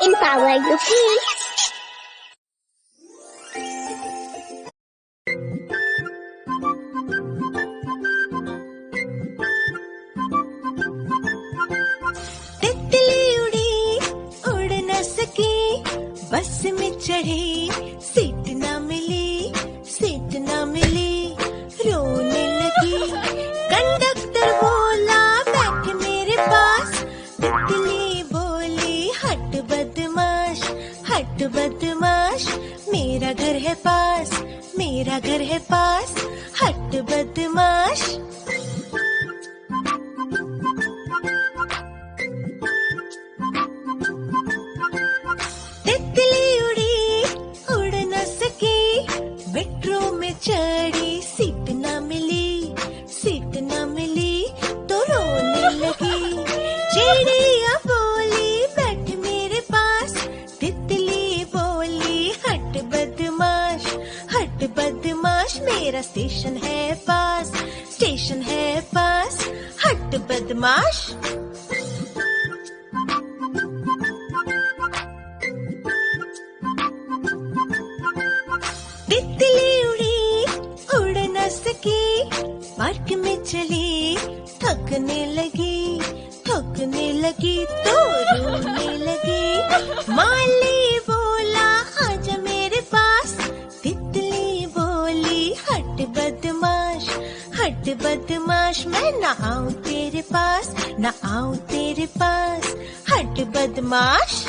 EmpowerU. तितली उड़ी उड़ न सकी, बस में चढ़ी सीट न मिली, सीट न मिली, रोने लगी। कंडक्टर बोला बैठ मेरे पास, तितली बोली हट बदमाश, हट बदमाश, मेरा घर है पास, मेरा घर है पास, हट बदमाश। तितली उड़ी उड़ न सकी, मेट्रो में चढ़ी सीट न मिली, सीट न मिली, तो रोने लगी। चिड़िया बोली बैठ मेरे पास, तितली बोली हट बदमाश, हट बदमाश, मेरा स्टेशन है पास, स्टेशन है पास, हट बदमाश। तितली उड़ी उड़ न सकी, पार्क में चली थकने लगी, थकने लगी, तो रोने लगी। माली बोला आजा मेरे पास, तितली बोली हट बदमाश, हट बदमाश, मैं ना आऊं तेरे पास, ना आऊं तेरे पास, हट बदमाश।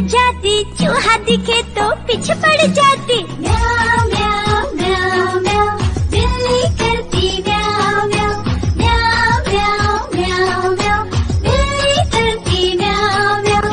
जाती, चूहा दिखे तो पीछे पड़ जाती। म्याऊ म्याऊ म्याऊ म्याऊ, बिल्ली करती म्याऊ म्याऊ, म्याऊ म्याऊ म्याऊ म्याऊ, बिल्ली करती म्याऊ म्याऊ।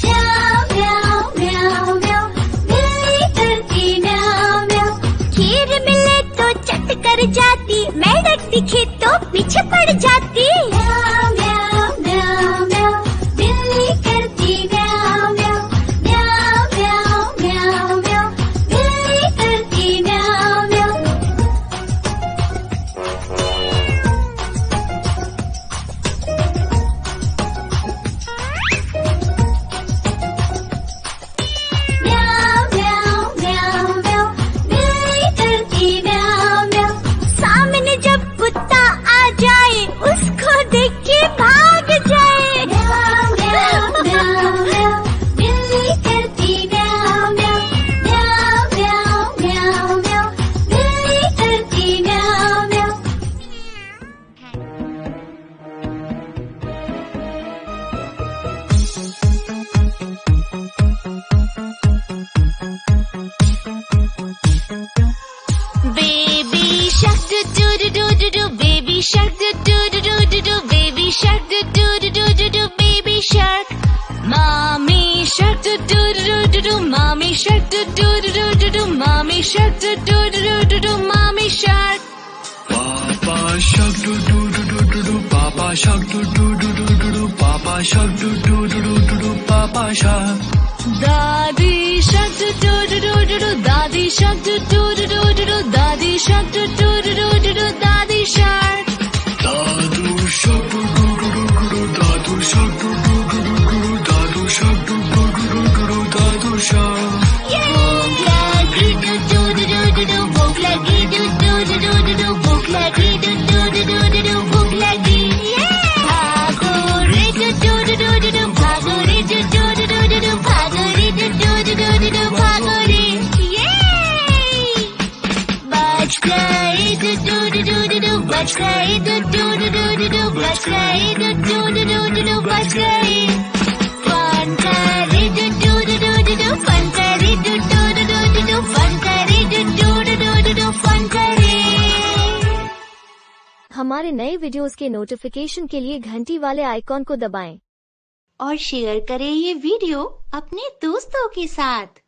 म्याऊ म्याऊ म्याऊ म्याऊ, बिल्ली करती म्याऊ म्याऊ। खीर मिले तो चट कर जाती, मेढक दिखे तो पीछे पड़ जाती। म्याऊ म्याऊ म्याऊ म्याऊ, बिल्ली करती म्याऊ म्याऊ, म्याऊ म्याऊ म्याऊ म्याऊ, बिल्ली करती म्याऊ म्याऊ। म्याऊ म्याऊ म्याऊ म्याऊ, बिल्ली करती म्याऊ म्याऊ। सामने जब कुत्ता आ जाए, उसको देख के भाग जाए। म्याऊ म्याऊ म्याऊ म्याऊ, बिल्ली करती म्याऊ म्याऊ, म्याऊ म्याऊ म्याऊ म्याऊ, बिल्ली करती म्याऊ म्याऊ। Baby shark do do do do do do, baby shark do do do do do do, baby shark do do do do do do, baby shark. Mommy shark do do do do do do, mommy shark do do do do do do, mommy shark do do do do do do, mommy shark. Papa shark do do do do do do, Papa shark do do do do do do, Papa shark do do do do do do, Papa shark. Daddy shark do do do do do do, Daddy shark do do do do do do, Daddy shark do do do do do do, Daddy shark. Dadu shark do do do do do do, Dadu shark do do do do do do, Dadu shark do do do do do do, Dadu shark. Bhook lagi do do do do do do, bhook lagi do do do do do do, bhook lagi do do do do do do, bhook lagi. Bhago re do do do do do do, bhago re do do do do do do, bhago re do do do do do do, bhago re. Yay! Bach gaye do do do do do do, bach gaye do do do do do do, bach gaye do do do do do do, bach gaye. Fun करे do do do do do do, fun करे do do do do do do, fun करे do do do do do do, fun करे. हमारे नए videos के notification के लिए घंटी वाले आइकॉन को दबाएं। और शेयर करें ये वीडियो अपने दोस्तों के साथ।